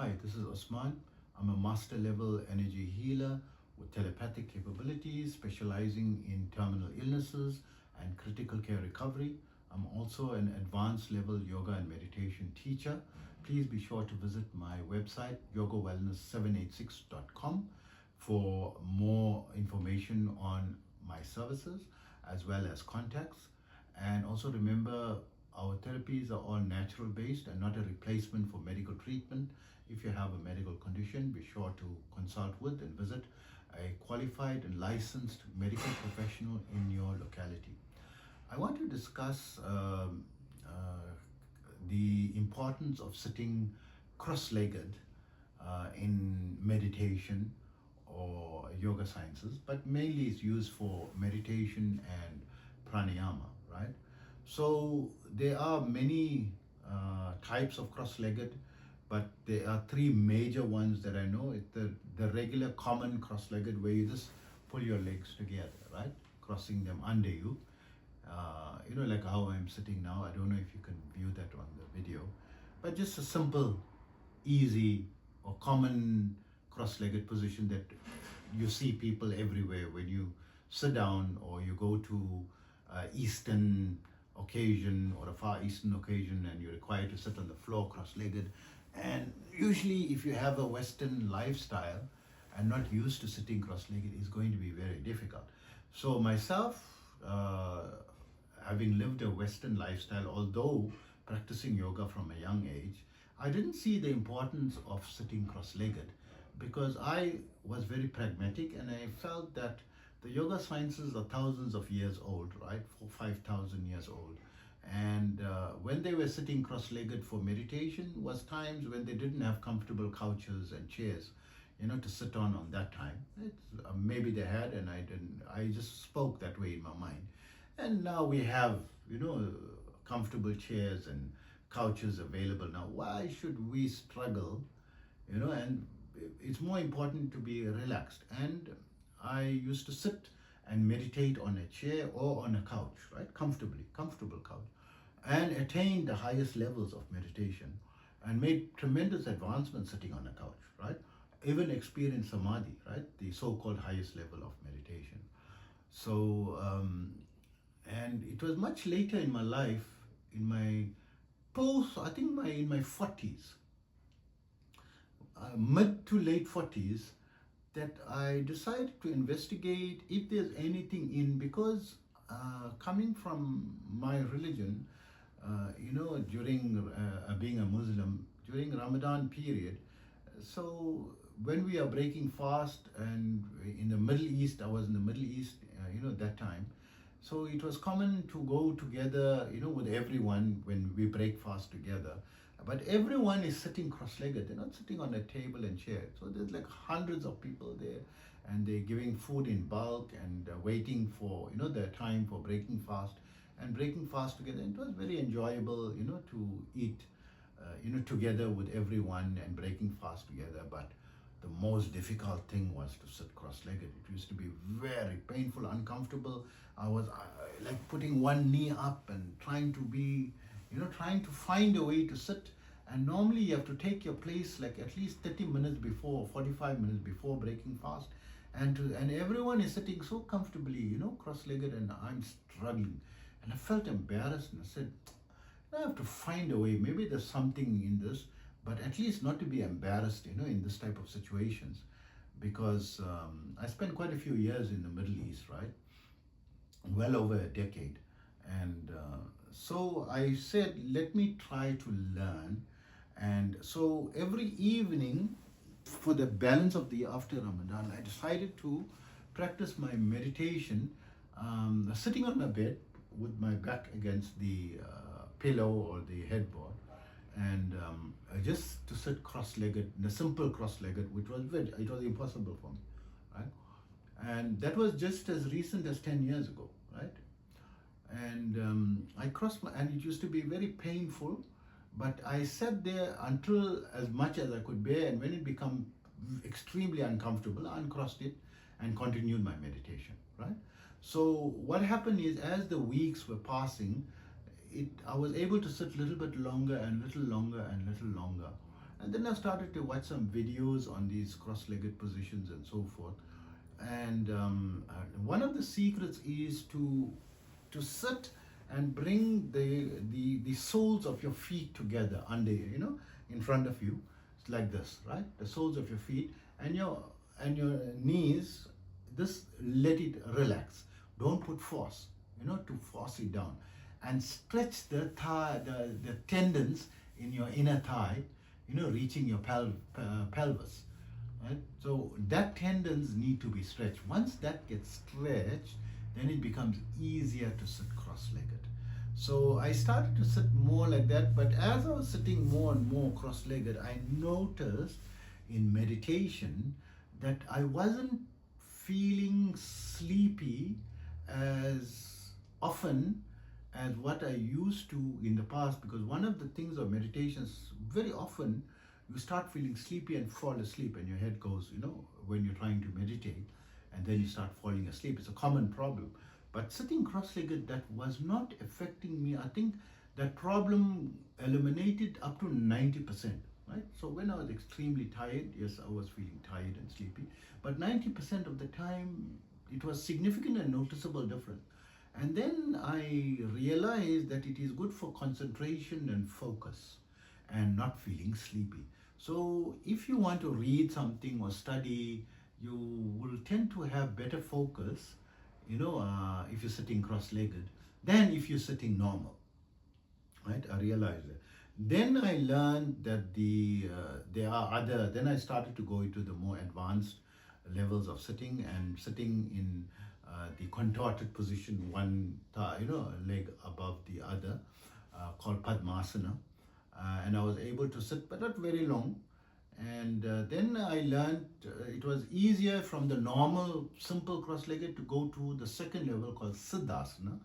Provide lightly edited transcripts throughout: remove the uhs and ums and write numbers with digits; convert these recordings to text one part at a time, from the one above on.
Hi, this is Osman. I'm a master level energy healer with telepathic capabilities, specializing in terminal illnesses and critical care recovery. I'm also an advanced level yoga and meditation teacher. Please be sure to visit my website, yogawellness786.com, for more information on my services as well as contacts. And also remember, our therapies are all natural based and not a replacement for medical treatment. If you have a medical condition, be sure to consult with and visit a qualified and licensed medical professional in your locality. I want to discuss the importance of sitting cross-legged in meditation or yoga sciences, but mainly it's used for meditation and pranayama, right? So there are many types of cross-legged, but there are three major ones that I know. It's the regular common cross-legged, where you just pull your legs together, right? Crossing them under you. Like how I'm sitting now. I don't know if you can view that on the video, but just a simple, easy or common cross-legged position that you see people everywhere when you sit down or you go to Eastern occasion or a Far Eastern occasion and you're required to sit on the floor cross-legged. And usually if you have a Western lifestyle and not used to sitting cross-legged, it's going to be very difficult. So myself, having lived a Western lifestyle, although practicing yoga from a young age, I didn't see the importance of sitting cross-legged because I was very pragmatic, and I felt that the yoga sciences are thousands of years old, right? 5,000 years old. And when they were sitting cross-legged for meditation was times when they didn't have comfortable couches and chairs, to sit on that time. Maybe they had, and I didn't. I just spoke that way in my mind. And now we have, comfortable chairs and couches available now. Why should we struggle, and it's more important to be relaxed. And I used to sit and meditate on a chair or on a couch, right? Comfortable couch, and attain the highest levels of meditation and made tremendous advancements sitting on a couch, right? Even experienced Saamadhi, right? The so-called highest level of meditation. So, and it was much later in my life, in my in my 40s, mid to late 40s, that I decided to investigate if there's anything in, because coming from my religion, during being a Muslim, during Ramadan period, so when we are breaking fast, and in the Middle East, I was in the Middle East, that time, so it was common to go together, with everyone when we break fast together. But everyone is sitting cross-legged. They're not sitting on a table and chair. So there's like hundreds of people there, and they're giving food in bulk and waiting for, their time for breaking fast and breaking fast together. And it was very enjoyable, to eat, together with everyone and breaking fast together. But the most difficult thing was to sit cross-legged. It used to be very painful, uncomfortable. I was like putting one knee up and trying to find a way to sit. And normally you have to take your place like at least 30 minutes before, 45 minutes before breaking fast. And everyone is sitting so comfortably, cross-legged, and I'm struggling. And I felt embarrassed, and I said, I have to find a way. Maybe there's something in this, but at least not to be embarrassed, in this type of situations. Because I spent quite a few years in the Middle East, right? Well over a decade. And so I said, let me try to learn. And so every evening, for the balance of the after Ramadan, I decided to practice my meditation sitting on my bed with my back against the pillow or the headboard, and just to sit cross-legged, in a simple cross-legged, which was it was impossible for me, right? And that was just as recent as 10 years ago, right? And I crossed and it used to be very painful, but I sat there until as much as I could bear, and when it became extremely uncomfortable, I uncrossed it and continued my meditation, right? So what happened is, as the weeks were passing, I was able to sit a little bit longer and little longer and little longer. And then I started to watch some videos on these cross-legged positions and so forth. And one of the secrets is to sit and bring the soles of your feet together under you, in front of you. It's like this, right? The soles of your feet and your knees. This, let it relax. Don't put force, to force it down, and stretch the thigh, the tendons in your inner thigh, reaching your pelvis. Right? So that tendons need to be stretched. Once that gets stretched, then it becomes easier to sit cross-legged. So I started to sit more like that, but as I was sitting more and more cross-legged, I noticed in meditation that I wasn't feeling sleepy as often as what I used to in the past, because one of the things of meditation is very often you start feeling sleepy and fall asleep, and your head goes, when you're trying to meditate, and then you start falling asleep. It's a common problem. But sitting cross-legged, that was not affecting me. I think that problem eliminated up to 90%, right? So when I was extremely tired, yes, I was feeling tired and sleepy, but 90% of the time, it was significant and noticeable difference. And then I realized that it is good for concentration and focus and not feeling sleepy. So if you want to read something or study, you will tend to have better focus, if you're sitting cross-legged than if you're sitting normal, right? I realized that. Then I learned that then I started to go into the more advanced levels of sitting, and sitting in the contorted position, one thigh, leg above the other, called Padmasana. And I was able to sit, but not very long. And then I learned it was easier from the normal, simple cross-legged to go to the second level called Siddhasana,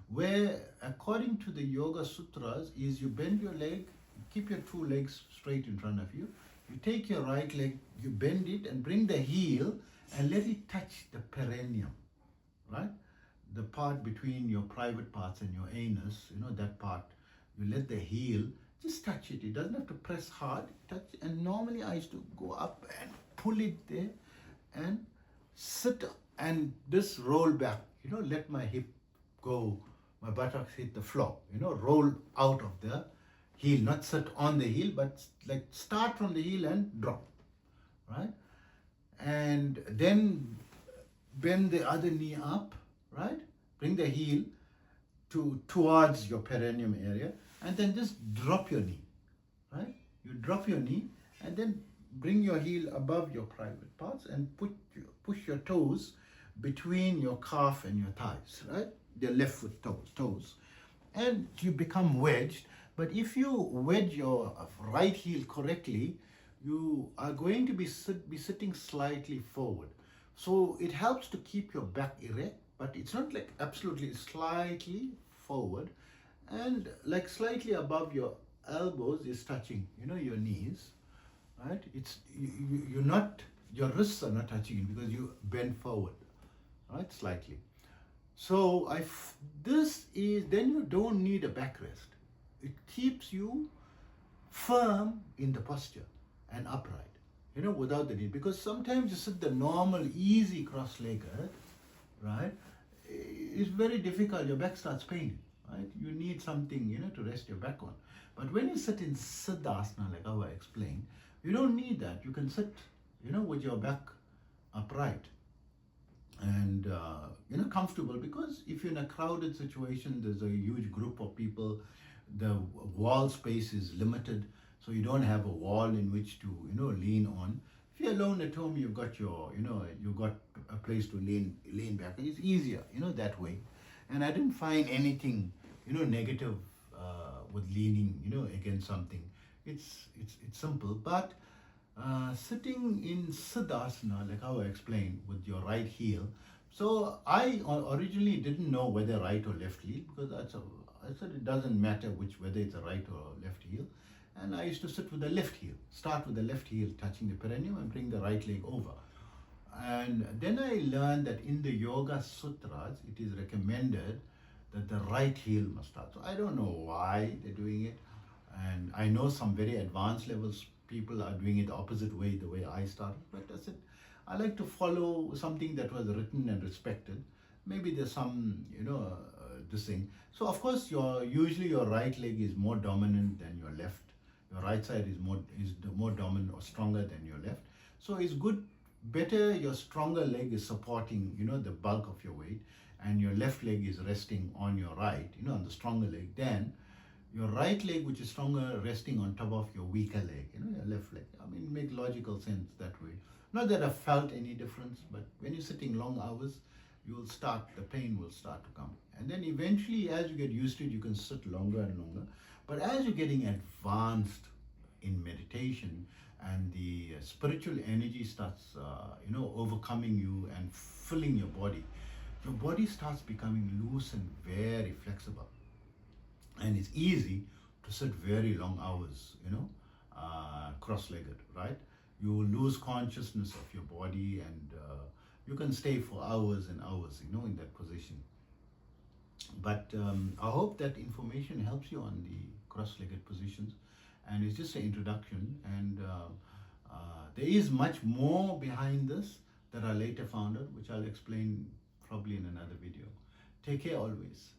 where, according to the Yoga Sutras, is you bend your leg, keep your two legs straight in front of you. You take your right leg, you bend it and bring the heel and let it touch the perineum, right? The part between your private parts and your anus, that part. You let the heel just touch it. It doesn't have to press hard. Touch. And normally I used to go up and pull it there and sit and just roll back. Let my hip go, my buttocks hit the floor. Roll out of the heel, not sit on the heel, but like start from the heel and drop, right? And then bend the other knee up, right? Bring the heel towards your perineum area, and then just drop your knee, right? You drop your knee and then bring your heel above your private parts and push your toes between your calf and your thighs, right? The left foot toes. And you become wedged. But if you wedge your right heel correctly, you are going to be sitting slightly forward. So it helps to keep your back erect, but it's not like absolutely, slightly forward. And like slightly above your elbows is touching, your knees, right? You're not, your wrists are not touching it because you bend forward, right? Slightly. So then you don't need a backrest. It keeps you firm in the posture and upright, without the need. Because sometimes you sit the normal, easy cross-legged, right? It's very difficult. Your back starts paining. Right? You need something, to rest your back on. But when you sit in Siddhasana, like how I explained, you don't need that. You can sit, with your back upright and, comfortable. Because if you're in a crowded situation, there's a huge group of people, the wall space is limited, so you don't have a wall in which to, lean on. If you're alone at home, you've got you've got a place to lean back. It's easier, that way. And I didn't find anything, negative with leaning, against something. It's simple. But sitting in Siddhasana, like how I explained, with your right heel. So I originally didn't know whether right or left heel, because I said it doesn't matter whether it's a right or left heel. And I used to sit with the left heel. Start with the left heel touching the perineum and bring the right leg over. And then I learned that in the Yoga Sutras, it is recommended that the right heel must start. So I don't know why they're doing it. And I know some very advanced levels people are doing it the opposite way, the way I started. But I said, I like to follow something that was written and respected. Maybe there's some, this thing. So of course, usually your right leg is more dominant than your left. Your right side is more dominant or stronger than your left. So it's good, better your stronger leg is supporting, the bulk of your weight, and your left leg is resting on your right, on the stronger leg, than your right leg, which is stronger, resting on top of your weaker leg, your left leg. I mean, make logical sense that way. Not that I felt any difference, but when you're sitting long hours, the pain will start to come. And then eventually, as you get used to it, you can sit longer and longer. But as you're getting advanced in meditation, and the spiritual energy starts, overcoming you and filling your body starts becoming loose and very flexible. And it's easy to sit very long hours, cross-legged, right? You will lose consciousness of your body, and you can stay for hours and hours, in that position. But I hope that information helps you on the cross-legged positions, and it's just an introduction. And there is much more behind this that I later found out, which I'll explain probably in another video. Take care always.